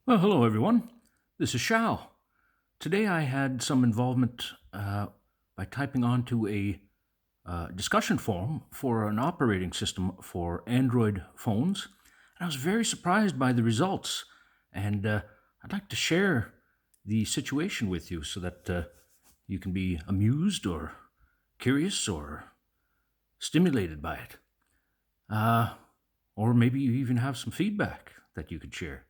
Well, hello everyone. This is Shao. Today I had some involvement by typing onto a discussion forum for an operating system for Android phones, and I was very surprised by the results. And I'd like to share the situation with you so that you can be amused or curious or stimulated by it, uh, or maybe you even have some feedback that you could share.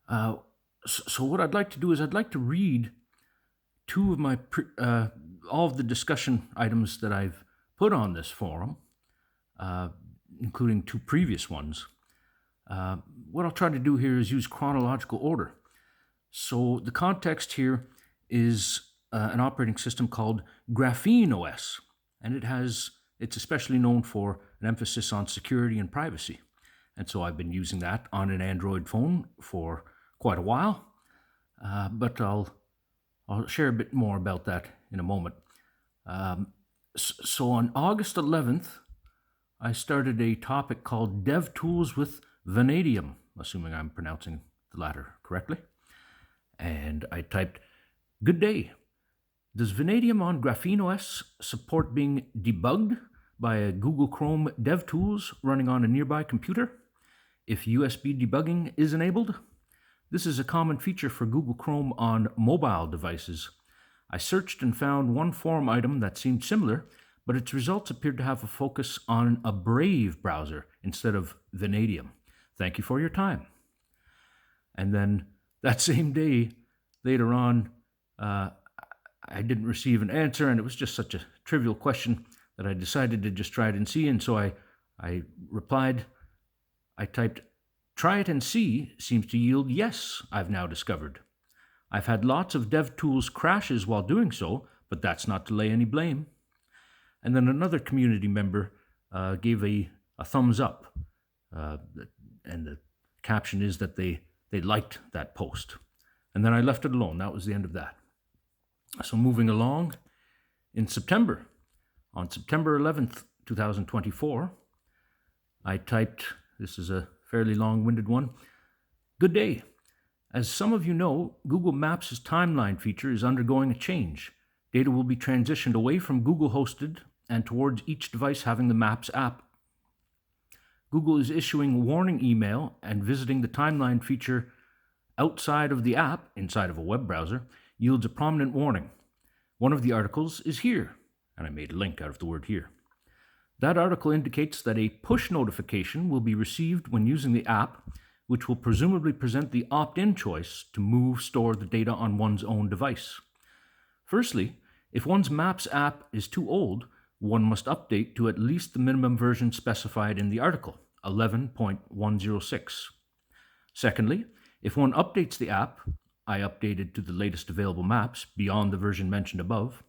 Uh, so what I'd like to do is I'd like to read two of my all of the discussion items that I've put on this forum, uh, including two previous ones. Uh, what I'll try to do here is use chronological order. So the context here is an operating system called GrapheneOS, and it's especially known for an emphasis on security and privacy. And so I've been using that on an Android phone for quite a while, but I'll share a bit more about that in a moment. So on August 11th, I started a topic called Dev Tools with Vanadium, assuming I'm pronouncing the latter correctly. And I typed, "Good day. Does Vanadium on GrapheneOS support being debugged by a Google Chrome DevTools running on a nearby computer if USB debugging is enabled? This is a common feature for Google Chrome on mobile devices. I searched and found one forum item that seemed similar, but its results appeared to have a focus on a Brave browser instead of Vanadium. Thank you for your time." And then that same day, later on, I didn't receive an answer, and it was just such a trivial question that I decided to just try it and see. And so I replied, I typed, "Try it and see seems to yield yes, I've now discovered. I've had lots of DevTools crashes while doing so, but that's not to lay any blame." And then another community member gave a thumbs up, and the caption is that they liked that post. And then I left it alone. That was the end of that. So moving along, in September, on September 11th, 2024, I typed, this is a fairly long-winded one, "Good day. As some of you know, Google Maps' timeline feature is undergoing a change. Data will be transitioned away from Google-hosted and towards each device having the Maps app. Google is issuing warning email and visiting the timeline feature outside of the app, inside of a web browser, yields a prominent warning. One of the articles is here," and I made a link out of the word "here. "That article indicates that a push notification will be received when using the app, which will presumably present the opt-in choice to store the data on one's own device. Firstly, if one's Maps app is too old, one must update to at least the minimum version specified in the article, 11.106. Secondly, if one updates the app, I updated to the latest available maps beyond the version mentioned above,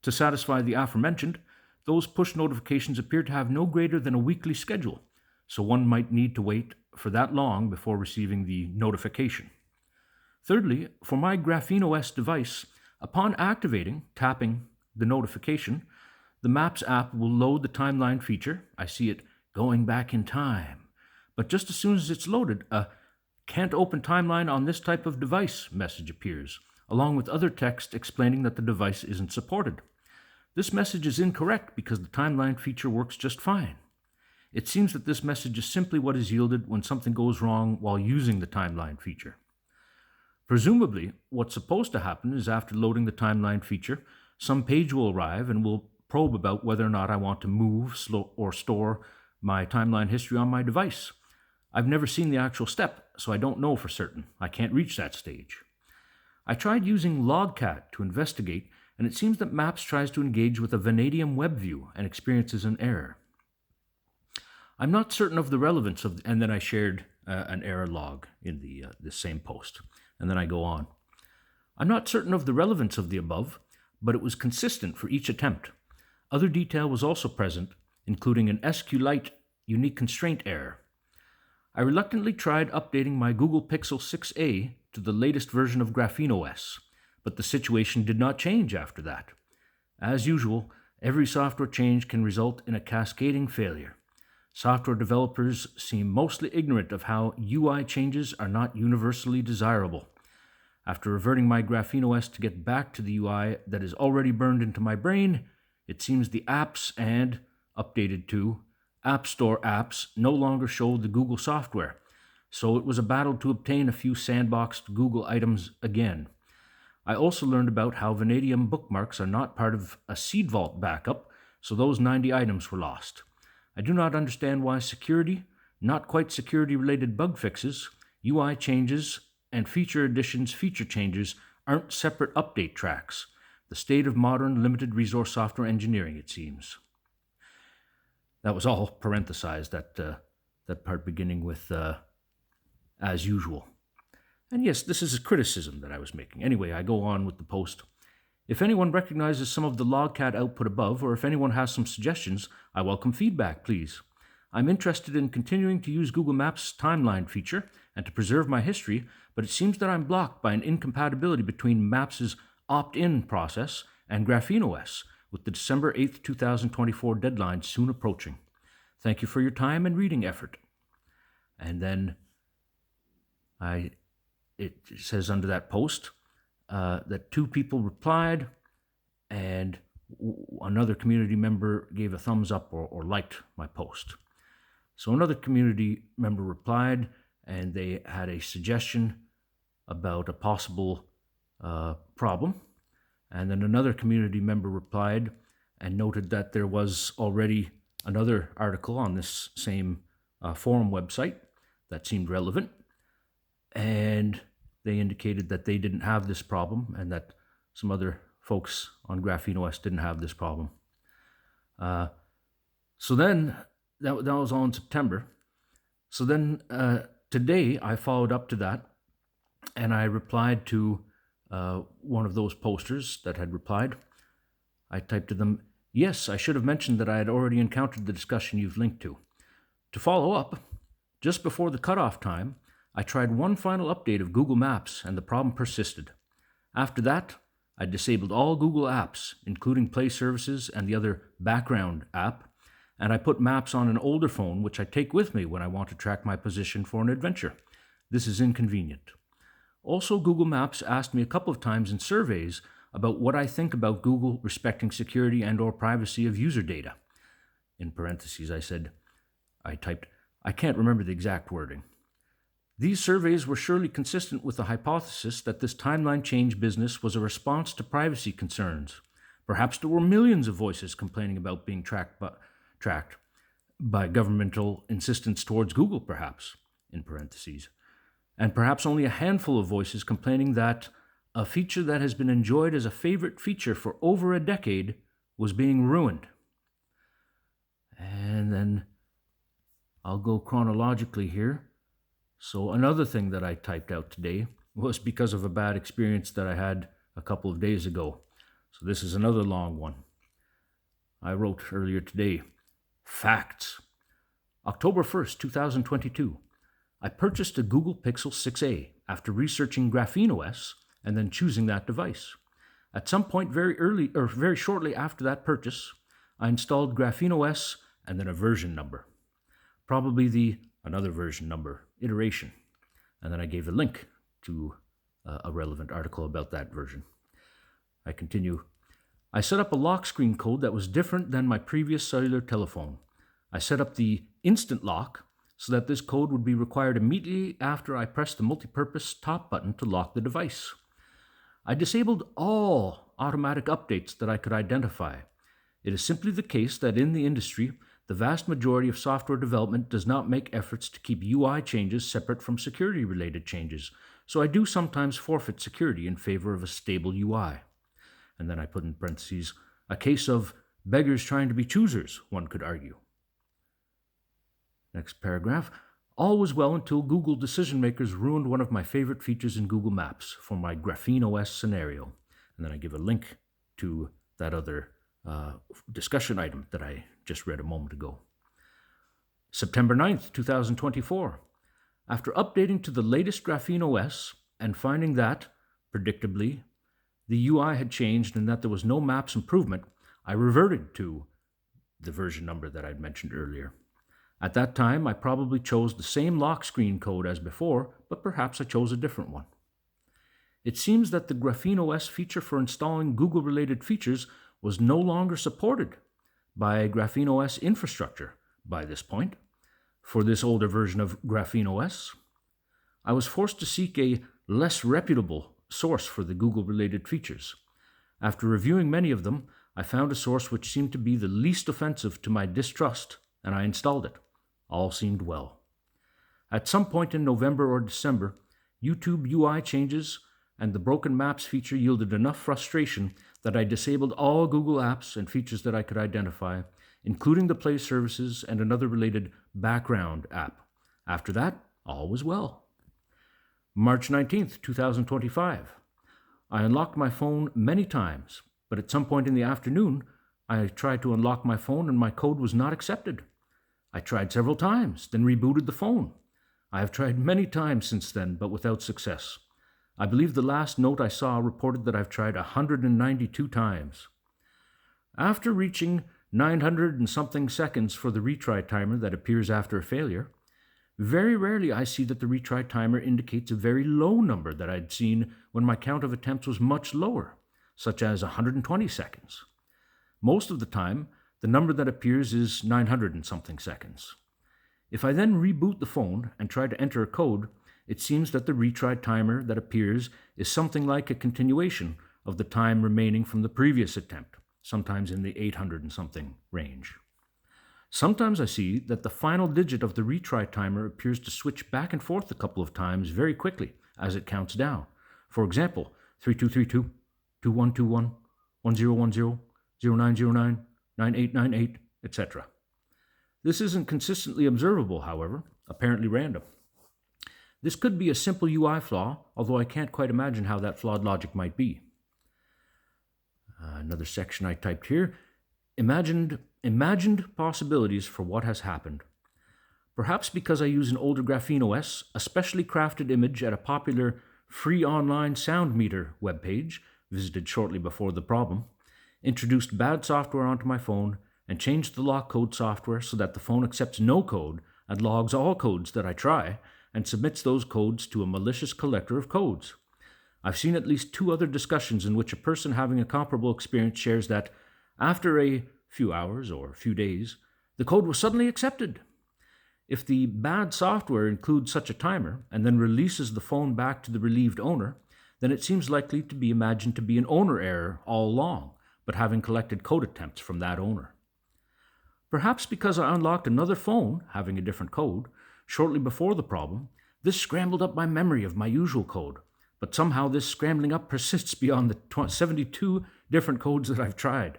to satisfy the aforementioned, those push notifications appear to have no greater than a weekly schedule, so one might need to wait for that long before receiving the notification. Thirdly, for my GrapheneOS device, upon tapping the notification, the Maps app will load the timeline feature. I see it going back in time. But just as soon as it's loaded, a 'can't open timeline on this type of device' message appears, along with other text explaining that the device isn't supported. This message is incorrect because the timeline feature works just fine. It seems that this message is simply what is yielded when something goes wrong while using the timeline feature. Presumably, what's supposed to happen is after loading the timeline feature, some page will arrive and will probe about whether or not I want to move, or store my timeline history on my device. I've never seen the actual step, so I don't know for certain. I can't reach that stage. I tried using Logcat to investigate, and it seems that Maps tries to engage with a Vanadium web view and experiences an error. I'm not certain of the relevance of," and then I shared an error log in the same post, and then I go on. "I'm not certain of the relevance of the above, but it was consistent for each attempt. Other detail was also present, including an SQLite unique constraint error. I reluctantly tried updating my Google Pixel 6a to the latest version of GrapheneOS, but the situation did not change after that. As usual, every software change can result in a cascading failure. Software developers seem mostly ignorant of how UI changes are not universally desirable. After reverting my GrapheneOS to get back to the UI that is already burned into my brain, it seems the apps and, updated to, App Store apps no longer show the Google software. So it was a battle to obtain a few sandboxed Google items again. I also learned about how Vanadium bookmarks are not part of a seed vault backup, so those 90 items were lost. I do not understand why security, not quite security related bug fixes, UI changes, and feature additions, feature changes aren't separate update tracks. The state of modern limited resource software engineering, it seems. That was all parenthesized, that part beginning with as usual. And yes, this is a criticism that I was making. Anyway, I go on with the post. If anyone recognizes some of the logcat output above, or if anyone has some suggestions, I welcome feedback, please. I'm interested in continuing to use Google Maps timeline feature and to preserve my history, but it seems that I'm blocked by an incompatibility between Maps' opt-in process and GrapheneOS, with the December 8th, 2024 deadline soon approaching. Thank you for your time and reading effort. And then it says under that post that 2 people replied, and another community member gave a thumbs up or liked my post. So another community member replied, and they had a suggestion about a possible problem. And then another community member replied and noted that there was already another article on this same forum website that seemed relevant. And they indicated that they didn't have this problem and that some other folks on GrapheneOS didn't have this problem. So then, that was all in September. So then today I followed up to that, and I replied to one of those posters that had replied. I typed to them, "Yes, I should have mentioned that I had already encountered the discussion you've linked to. To follow up, just before the cutoff time, I tried one final update of Google Maps and the problem persisted. After that, I disabled all Google apps, including Play Services and the other background app, and I put Maps on an older phone which I take with me when I want to track my position for an adventure. This is inconvenient. Also, Google Maps asked me a couple of times in surveys about what I think about Google respecting security and or privacy of user data. In parentheses, I typed, I can't remember the exact wording. These surveys were surely consistent with the hypothesis that this timeline change business was a response to privacy concerns. Perhaps there were millions of voices complaining about being tracked by governmental insistence towards Google, perhaps, in parentheses. And perhaps only a handful of voices complaining that a feature that has been enjoyed as a favorite feature for over a decade was being ruined. And then I'll go chronologically here. So another thing that I typed out today was because of a bad experience that I had a couple of days ago. So this is another long one. I wrote earlier today, facts. October 1st, 2022. I purchased a Google Pixel 6a after researching GrapheneOS and then choosing that device. At some point very shortly after that purchase, I installed GrapheneOS and then a version number. Probably another version number iteration. And then I gave a link to a relevant article about that version. I continue. I set up a lock screen code that was different than my previous cellular telephone. I set up the instant lock so that this code would be required immediately after I pressed the multipurpose top button to lock the device. I disabled all automatic updates that I could identify. It is simply the case that in the industry, the vast majority of software development does not make efforts to keep UI changes separate from security-related changes, so I do sometimes forfeit security in favor of a stable UI. And then I put in parentheses, a case of beggars trying to be choosers, one could argue. Next paragraph. All was well until Google decision makers ruined one of my favorite features in Google Maps for my GrapheneOS scenario. And then I give a link to that other discussion item that I just read a moment ago. September 9th, 2024. After updating to the latest GrapheneOS and finding that, predictably, the UI had changed and that there was no Maps improvement, I reverted to the version number that I'd mentioned earlier. At that time, I probably chose the same lock screen code as before, but perhaps I chose a different one. It seems that the GrapheneOS feature for installing Google-related features was no longer supported by GrapheneOS infrastructure by this point. For this older version of GrapheneOS, I was forced to seek a less reputable source for the Google-related features. After reviewing many of them, I found a source which seemed to be the least offensive to my distrust, and I installed it. All seemed well. At some point in November or December, YouTube UI changes and the broken maps feature yielded enough frustration that I disabled all Google apps and features that I could identify, including the Play services and another related background app. After that, all was well. March 19th, 2025. I unlocked my phone many times, but at some point in the afternoon, I tried to unlock my phone and my code was not accepted. I tried several times, then rebooted the phone. I have tried many times since then, but without success. I believe the last note I saw reported that I've tried 192 times. After reaching 900 and something seconds for the retry timer that appears after a failure, very rarely I see that the retry timer indicates a very low number that I'd seen when my count of attempts was much lower, such as 120 seconds. Most of the time, the number that appears is 900 and something seconds. If I then reboot the phone and try to enter a code, it seems that the retry timer that appears is something like a continuation of the time remaining from the previous attempt, sometimes in the 800 and something range. Sometimes I see that the final digit of the retry timer appears to switch back and forth a couple of times very quickly as it counts down. For example, 3232, 2121, 1010, 0909, 9898, etc. This isn't consistently observable, however, apparently random. This could be a simple UI flaw, although I can't quite imagine how that flawed logic might be. Another section I typed here, imagined possibilities for what has happened. Perhaps because I use an older GrapheneOS, a specially crafted image at a popular free online sound meter webpage, visited shortly before the problem, introduced bad software onto my phone, and changed the lock code software so that the phone accepts no code and logs all codes that I try, and submits those codes to a malicious collector of codes. I've seen at least 2 other discussions in which a person having a comparable experience shares that, after a few hours or a few days, the code was suddenly accepted. If the bad software includes such a timer and then releases the phone back to the relieved owner, then it seems likely to be imagined to be an owner error all along, but having collected code attempts from that owner. Perhaps because I unlocked another phone, having a different code, shortly before the problem, this scrambled up my memory of my usual code, but somehow this scrambling up persists beyond the 72 different codes that I've tried.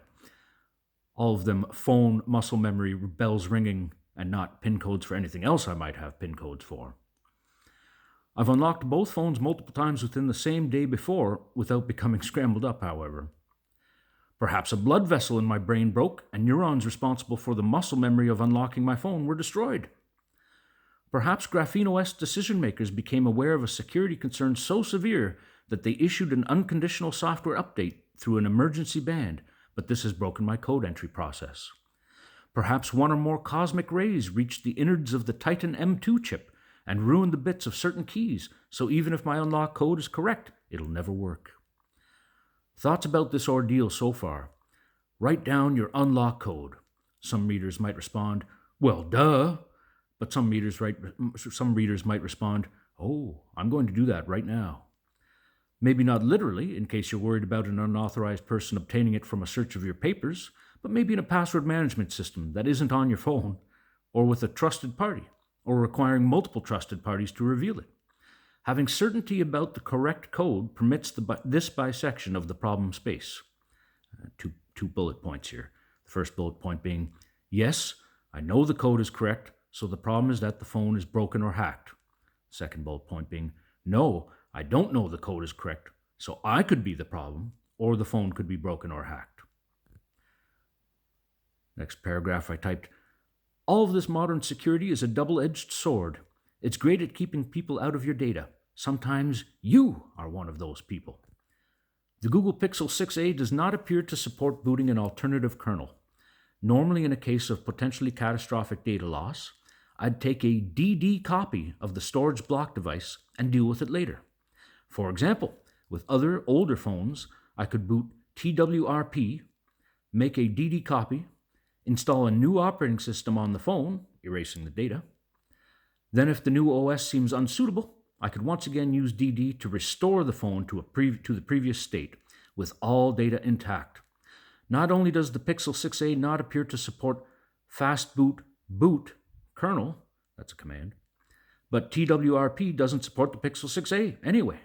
All of them phone, muscle memory, bells ringing, and not PIN codes for anything else I might have PIN codes for. I've unlocked both phones multiple times within the same day before without becoming scrambled up, however. Perhaps a blood vessel in my brain broke and neurons responsible for the muscle memory of unlocking my phone were destroyed. Perhaps GrapheneOS decision makers became aware of a security concern so severe that they issued an unconditional software update through an emergency band, but this has broken my code entry process. Perhaps one or more cosmic rays reached the innards of the Titan M2 chip and ruined the bits of certain keys, so even if my unlock code is correct, it'll never work. Thoughts about this ordeal so far. Write down your unlock code. Some readers might respond, well, duh. But some readers might respond, oh, I'm going to do that right now. Maybe not literally, in case you're worried about an unauthorized person obtaining it from a search of your papers, but maybe in a password management system that isn't on your phone, or with a trusted party, or requiring multiple trusted parties to reveal it. Having certainty about the correct code permits this bisection of the problem space. Two bullet points here. The first bullet point being, yes, I know the code is correct, so the problem is that the phone is broken or hacked. Second bullet point being, no, I don't know the code is correct, so I could be the problem, or the phone could be broken or hacked. Next paragraph I typed, all of this modern security is a double-edged sword. It's great at keeping people out of your data. Sometimes you are one of those people. The Google Pixel 6a does not appear to support booting an alternative kernel. Normally in a case of potentially catastrophic data loss, I'd take a DD copy of the storage block device and deal with it later. For example, with other older phones, I could boot TWRP, make a DD copy, install a new operating system on the phone, erasing the data. Then if the new OS seems unsuitable, I could once again use DD to restore the phone to the previous state with all data intact. Not only does the Pixel 6a not appear to support fast boot kernel, that's a command, but TWRP doesn't support the Pixel 6a anyway.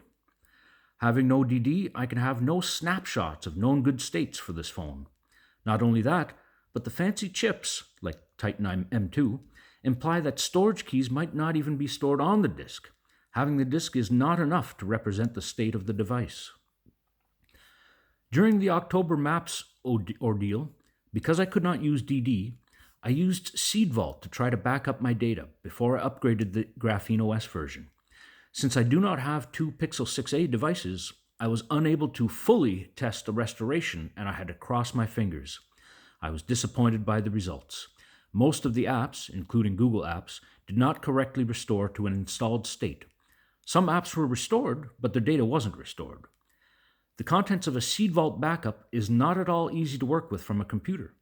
Having no DD, I can have no snapshots of known good states for this phone. Not only that, but the fancy chips, like Titan M2, imply that storage keys might not even be stored on the disk. Having the disk is not enough to represent the state of the device. During the October Maps ordeal, because I could not use DD, I used Seed Vault to try to back up my data before I upgraded the GrapheneOS version. Since I do not have two Pixel 6a devices, I was unable to fully test the restoration and I had to cross my fingers. I was disappointed by the results. Most of the apps, including Google apps, did not correctly restore to an installed state. Some apps were restored, but their data wasn't restored. The contents of a Seed Vault backup is not at all easy to work with from a computer.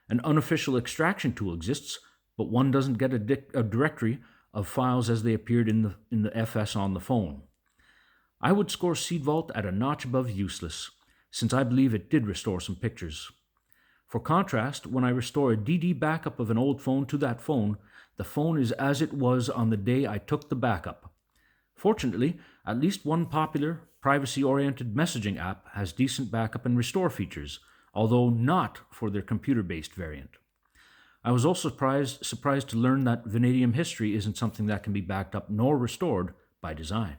An unofficial extraction tool exists, but one doesn't get a directory of files as they appeared in the FS on the phone. I would score Seed Vault at a notch above useless, since I believe it did restore some pictures. For contrast, when I restore a DD backup of an old phone to that phone, the phone is as it was on the day I took the backup. Fortunately, at least one popular, privacy-oriented messaging app has decent backup and restore features, although not for their computer-based variant. I was also surprised to learn that Vanadium history isn't something that can be backed up nor restored by design.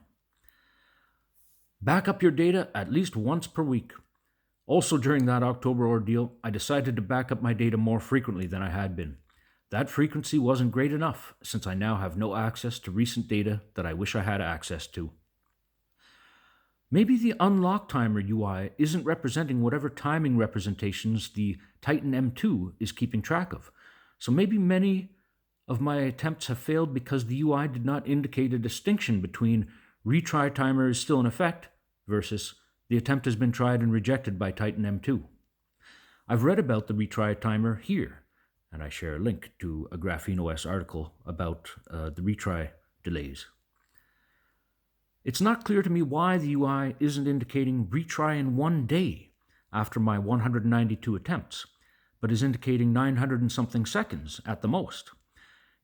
Back up your data at least once per week. Also during that October ordeal, I decided to back up my data more frequently than I had been. That frequency wasn't great enough, since I now have no access to recent data that I wish I had access to. Maybe the unlock timer UI isn't representing whatever timing representations the Titan M2 is keeping track of. So maybe many of my attempts have failed because the UI did not indicate a distinction between retry timer is still in effect versus the attempt has been tried and rejected by Titan M2. I've read about the retry timer here, and I share a link to a GrapheneOS article about the retry delays. It's not clear to me why the UI isn't indicating retry in 1 day after my 192 attempts, but is indicating 900 and something seconds at the most.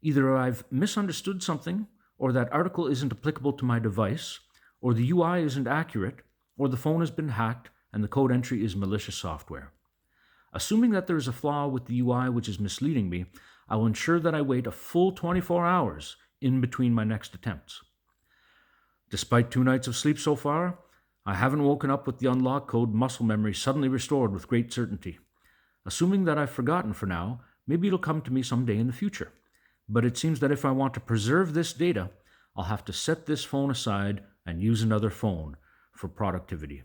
Either I've misunderstood something, or that article isn't applicable to my device, or the UI isn't accurate, or the phone has been hacked and the code entry is malicious software. Assuming that there is a flaw with the UI which is misleading me, I will ensure that I wait a full 24 hours in between my next attempts. Despite 2 nights of sleep so far, I haven't woken up with the unlock code muscle memory suddenly restored with great certainty. Assuming that I've forgotten for now, maybe it'll come to me someday in the future. But it seems that if I want to preserve this data, I'll have to set this phone aside and use another phone for productivity.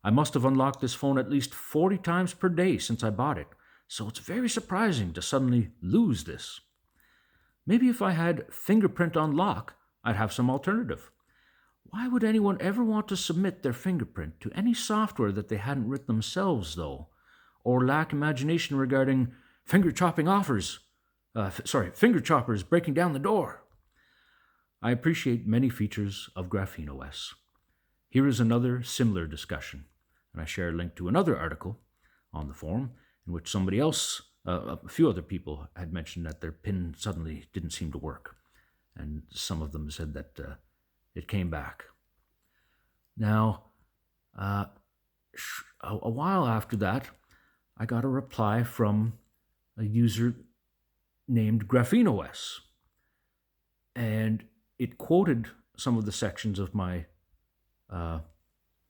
I must have unlocked this phone at least 40 times per day since I bought it, so it's very surprising to suddenly lose this. Maybe if I had fingerprint unlock, I'd have some alternative. Why would anyone ever want to submit their fingerprint to any software that they hadn't written themselves, though, or lack imagination regarding finger choppers breaking down the door? I appreciate many features of GrapheneOS. Here is another similar discussion, and I share a link to another article on the forum in which somebody else, a few other people, had mentioned that their PIN suddenly didn't seem to work, and some of them said that it came back. Now, a while after that, I got a reply from a user named GrapheneOS, and it quoted some of the sections of my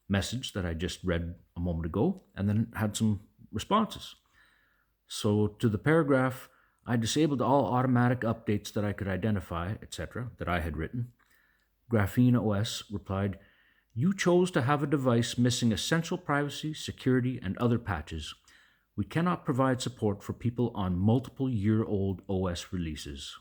message that I just read a moment ago, and then had some responses. So to the paragraph, I disabled all automatic updates that I could identify, etc., that I had written. GrapheneOS replied, "You chose to have a device missing essential privacy, security, and other patches. We cannot provide support for people on multiple year-old OS releases."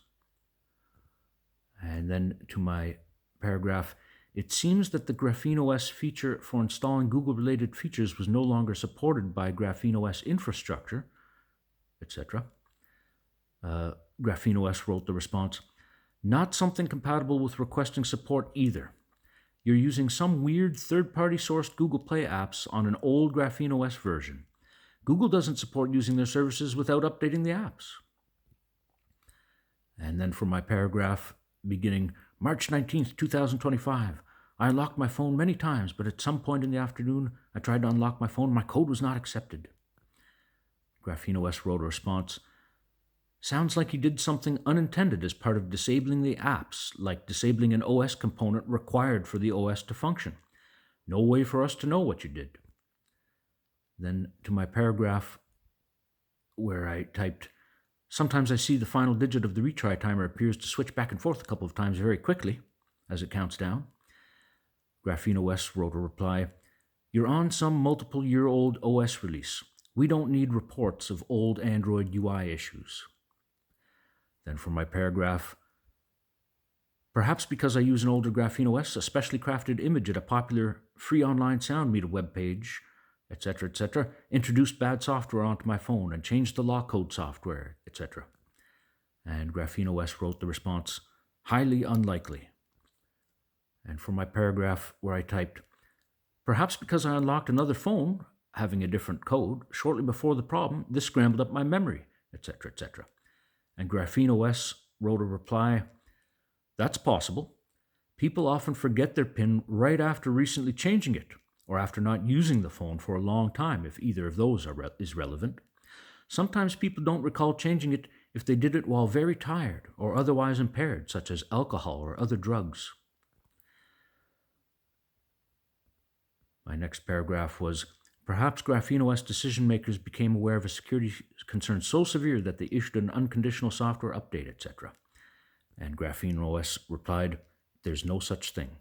And then to my paragraph, it seems that the GrapheneOS feature for installing Google-related features was no longer supported by GrapheneOS infrastructure, etc. GrapheneOS wrote the response, not something compatible with requesting support either. You're using some weird third-party sourced Google Play apps on an old GrapheneOS version. Google doesn't support using their services without updating the apps. And then for my paragraph beginning March 19th, 2025, I unlocked my phone many times, but at some point in the afternoon, I tried to unlock my phone. My code was not accepted. GrapheneOS wrote a response, sounds like you did something unintended as part of disabling the apps, like disabling an OS component required for the OS to function. No way for us to know what you did. Then to my paragraph where I typed, sometimes I see the final digit of the retry timer appears to switch back and forth a couple of times very quickly as it counts down. GrapheneOS wrote a reply, you're on some multiple-year-old OS release. We don't need reports of old Android UI issues. Then for my paragraph, perhaps because I use an older GrapheneOS, a specially crafted image at a popular free online sound meter webpage, etc., introduced bad software onto my phone and changed the lock code software, etc. And GrapheneOS wrote the response, highly unlikely. And for my paragraph where I typed, perhaps because I unlocked another phone having a different code shortly before the problem, this scrambled up my memory, etc., etc. And GrapheneOS wrote a reply, that's possible. People often forget their PIN right after recently changing it, or after not using the phone for a long time, if either of those is relevant. Sometimes people don't recall changing it if they did it while very tired or otherwise impaired, such as alcohol or other drugs. My next paragraph was, perhaps GrapheneOS decision makers became aware of a security concern so severe that they issued an unconditional software update, etc. And GrapheneOS replied, there's no such thing.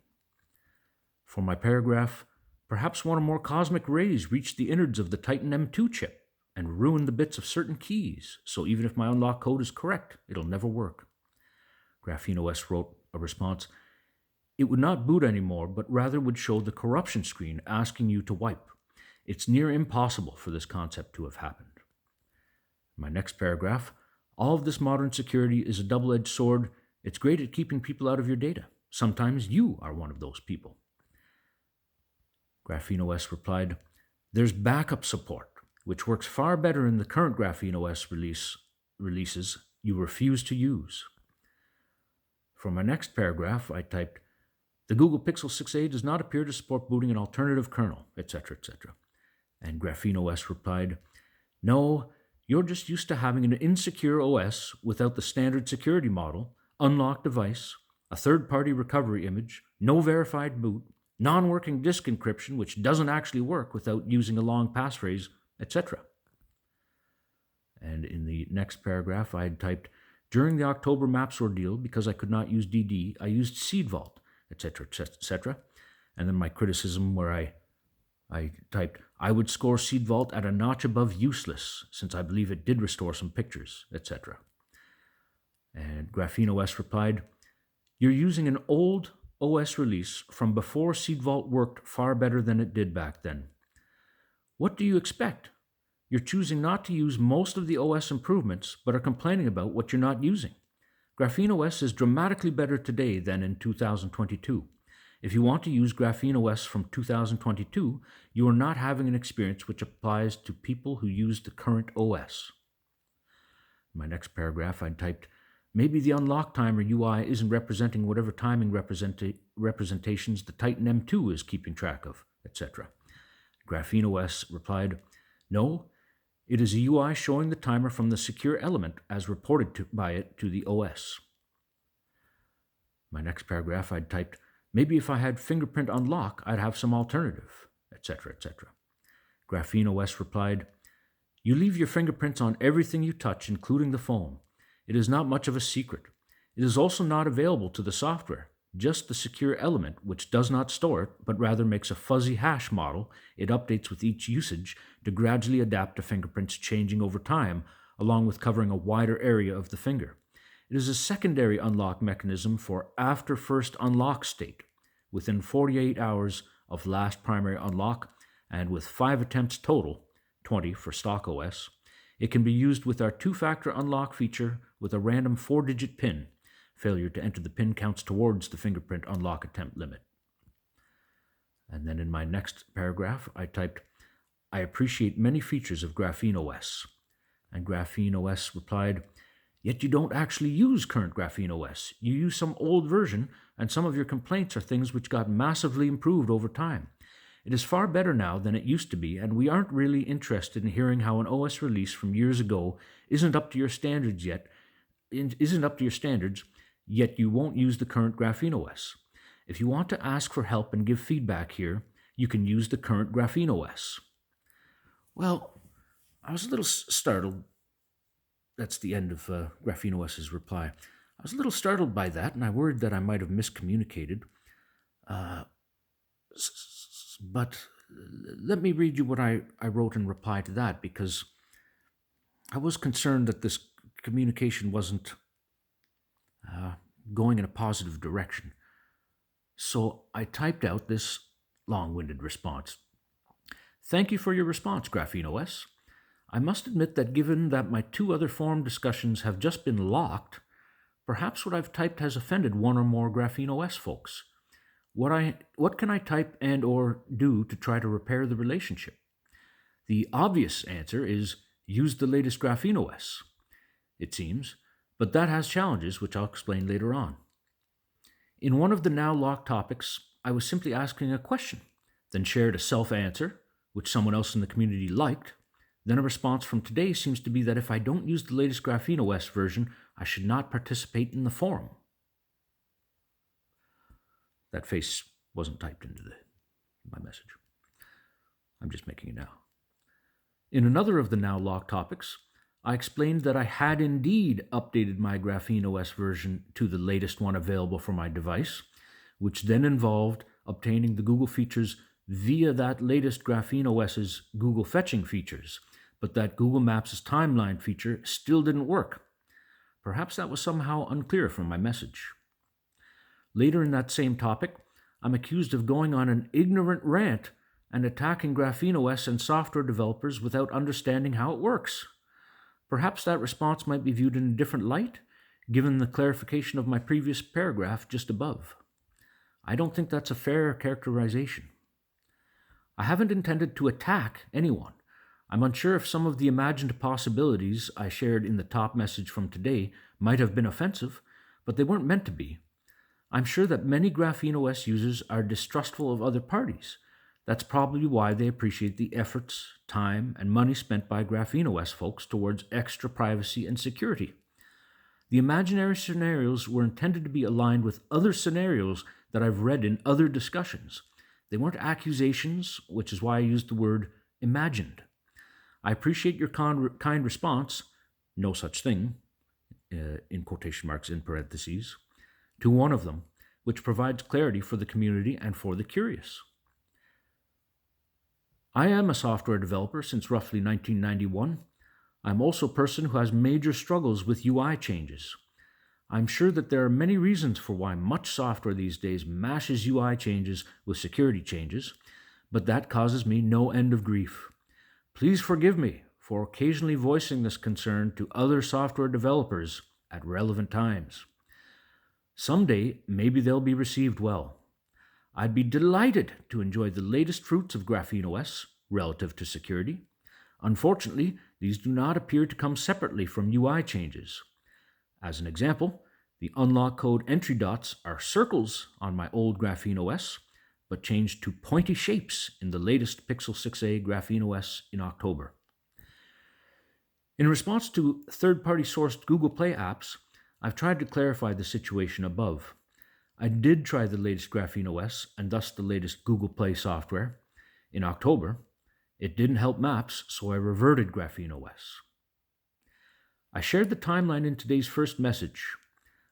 For my paragraph, perhaps one or more cosmic rays reached the innards of the Titan M2 chip and ruined the bits of certain keys, so even if my unlock code is correct, it'll never work. GrapheneOS wrote a response, it would not boot anymore, but rather would show the corruption screen asking you to wipe. It's near impossible for this concept to have happened. My next paragraph, all of this modern security is a double-edged sword. It's great at keeping people out of your data. Sometimes you are one of those people. GrapheneOS replied, there's backup support, which works far better in the current GrapheneOS releases you refuse to use. For my next paragraph, I typed, the Google Pixel 6a does not appear to support booting an alternative kernel, etc., etc. And GrapheneOS replied, no, you're just used to having an insecure OS without the standard security model, unlocked device, a third-party recovery image, no verified boot, non-working disk encryption, which doesn't actually work without using a long passphrase, etc. And in the next paragraph, I had typed, during the October Maps ordeal, because I could not use DD, I used Seed Vault, etc., etc. And then my criticism where I typed, I would score Seed Vault at a notch above useless, since I believe it did restore some pictures, etc. And GrapheneOS replied, you're using an old OS release from before Seed Vault worked far better than it did back then. What do you expect? You're choosing not to use most of the OS improvements, but are complaining about what you're not using. GrapheneOS is dramatically better today than in 2022. If you want to use GrapheneOS from 2022, you are not having an experience which applies to people who use the current OS. In my next paragraph, I typed, maybe the unlock timer UI isn't representing whatever timing representations the Titan M2 is keeping track of, etc. GrapheneOS replied, no, it is a UI showing the timer from the secure element as reported by it to the OS. My next paragraph, I'd typed, maybe if I had fingerprint unlock, I'd have some alternative, etc., etc. GrapheneOS replied, you leave your fingerprints on everything you touch, including the phone. It is not much of a secret. It is also not available to the software, just the secure element, which does not store it, but rather makes a fuzzy hash model it updates with each usage to gradually adapt to fingerprints changing over time, along with covering a wider area of the finger. It is a secondary unlock mechanism for after first unlock state, within 48 hours of last primary unlock, and with 5 attempts total, 20 for stock OS. It can be used with our two-factor unlock feature with a random 4-digit PIN. Failure to enter the PIN counts towards the fingerprint unlock attempt limit. And then in my next paragraph, I typed, I appreciate many features of GrapheneOS. And GrapheneOS replied, yet you don't actually use current GrapheneOS. You use some old version, and some of your complaints are things which got massively improved over time. It is far better now than it used to be, and we aren't really interested in hearing how an OS release from years ago isn't up to your standards, yet you won't use the current GrapheneOS. If you want to ask for help and give feedback here, you can use the current GrapheneOS. Well, I was a little startled. That's the end of GrapheneOS's reply. I was a little startled by that, and I worried that I might have miscommunicated. But let me read you what I wrote in reply to that, because I was concerned that this communication wasn't going in a positive direction. So I typed out this long-winded response. Thank you for your response, GrapheneOS. I must admit that given that my 2 other forum discussions have just been locked, perhaps what I've typed has offended one or more GrapheneOS folks. What can I type and or do to try to repair the relationship? The obvious answer is use the latest GrapheneOS, it seems, but that has challenges which I'll explain later on. In one of the now locked topics, I was simply asking a question, then shared a self-answer, which someone else in the community liked. Then a response from today seems to be that if I don't use the latest GrapheneOS version, I should not participate in the forum. That face wasn't typed into my message. I'm just making it now. In another of the now locked topics, I explained that I had indeed updated my GrapheneOS version to the latest one available for my device, which then involved obtaining the Google features via that latest GrapheneOS's Google fetching features, but that Google Maps' timeline feature still didn't work. Perhaps that was somehow unclear from my message. Later in that same topic, I'm accused of going on an ignorant rant and attacking GrapheneOS and software developers without understanding how it works. Perhaps that response might be viewed in a different light, given the clarification of my previous paragraph just above. I don't think that's a fair characterization. I haven't intended to attack anyone. I'm unsure if some of the imagined possibilities I shared in the top message from today might have been offensive, but they weren't meant to be. I'm sure that many GrapheneOS users are distrustful of other parties. That's probably why they appreciate the efforts, time, and money spent by GrapheneOS folks towards extra privacy and security. The imaginary scenarios were intended to be aligned with other scenarios that I've read in other discussions. They weren't accusations, which is why I used the word imagined. I appreciate your kind response, no such thing, in quotation marks in parentheses, to one of them, which provides clarity for the community and for the curious. I am a software developer since roughly 1991. I'm also a person who has major struggles with UI changes. I'm sure that there are many reasons for why much software these days mashes UI changes with security changes, but that causes me no end of grief. Please forgive me for occasionally voicing this concern to other software developers at relevant times. Someday, maybe they'll be received well. I'd be delighted to enjoy the latest fruits of GrapheneOS relative to security. Unfortunately, these do not appear to come separately from UI changes. As an example, the unlock code entry dots are circles on my old GrapheneOS, but changed to pointy shapes in the latest Pixel 6a GrapheneOS in October. In response to third-party sourced Google Play apps, I've tried to clarify the situation above. I did try the latest GrapheneOS and thus the latest Google Play software. In October, it didn't help Maps, so I reverted GrapheneOS. I shared the timeline in today's first message.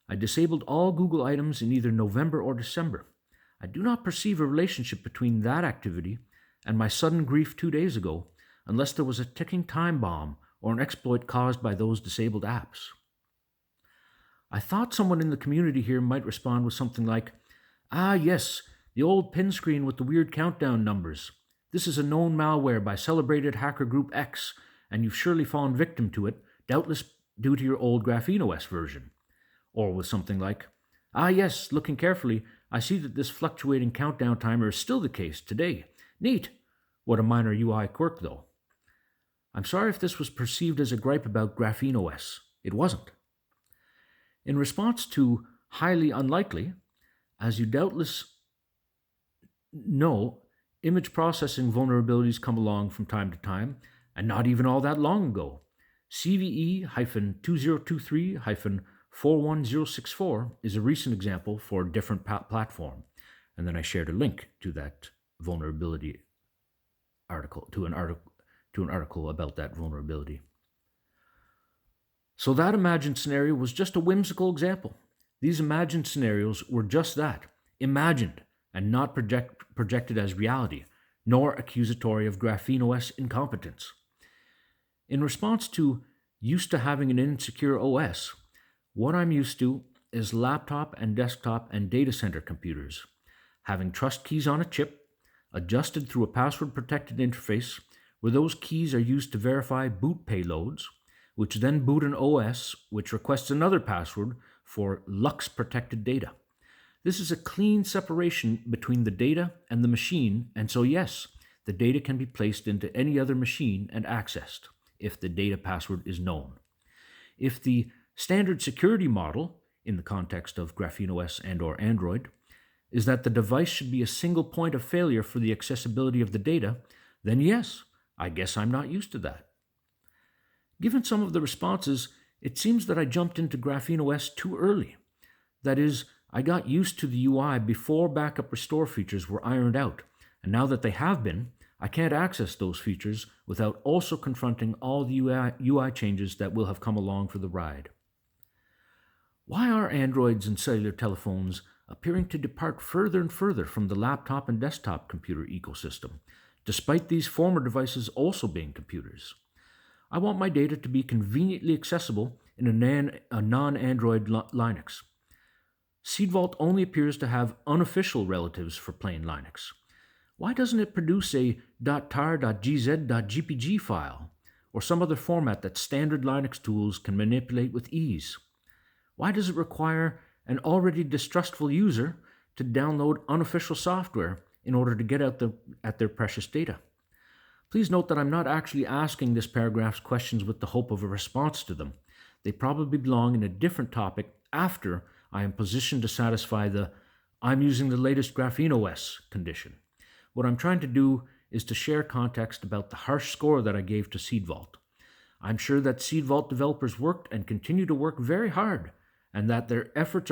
I disabled all Google items in either November or December. I do not perceive a relationship between that activity and my sudden grief 2 days ago, unless there was a ticking time bomb or an exploit caused by those disabled apps. I thought someone in the community here might respond with something like, "Ah, yes, the old pin screen with the weird countdown numbers. This is a known malware by celebrated hacker group X, and you've surely fallen victim to it, doubtless due to your old GrapheneOS version." Or with something like, "Ah, yes, looking carefully, I see that this fluctuating countdown timer is still the case today. Neat. What a minor UI quirk, though." I'm sorry if this was perceived as a gripe about GrapheneOS. It wasn't. In response to highly unlikely, as you doubtless know, image processing vulnerabilities come along from time to time, and not even all that long ago. CVE-2023-41064 is a recent example for a different platform. And then I shared a link to that vulnerability article, to an article about that vulnerability. So that imagined scenario was just a whimsical example. These imagined scenarios were just that, imagined, and not projected as reality, nor accusatory of GrapheneOS incompetence. In response to used to having an insecure OS, what I'm used to is laptop and desktop and data center computers, having trust keys on a chip, adjusted through a password-protected interface, where those keys are used to verify boot payloads, which then boot an OS which requests another password for LUKS-protected data. This is a clean separation between the data and the machine, and so yes, the data can be placed into any other machine and accessed, if the data password is known. If the standard security model, in the context of GrapheneOS and/or Android, is that the device should be a single point of failure for the accessibility of the data, then yes, I guess I'm not used to that. Given some of the responses, it seems that I jumped into GrapheneOS too early. That is, I got used to the UI before backup restore features were ironed out, and now that they have been, I can't access those features without also confronting all the UI changes that will have come along for the ride. Why are Androids and cellular telephones appearing to depart further and further from the laptop and desktop computer ecosystem, despite these former devices also being computers? I want my data to be conveniently accessible in a non-Android Linux. SeedVault only appears to have unofficial relatives for plain Linux. Why doesn't it produce a .tar.gz.gpg file, or some other format that standard Linux tools can manipulate with ease? Why does it require an already distrustful user to download unofficial software in order to get at their precious data? Please note that I'm not actually asking this paragraph's questions with the hope of a response to them. They probably belong in a different topic after I am positioned to satisfy the "I'm using the latest GrapheneOS" condition. What I'm trying to do is to share context about the harsh score that I gave to SeedVault. I'm sure that SeedVault developers worked and continue to work very hard, and that their efforts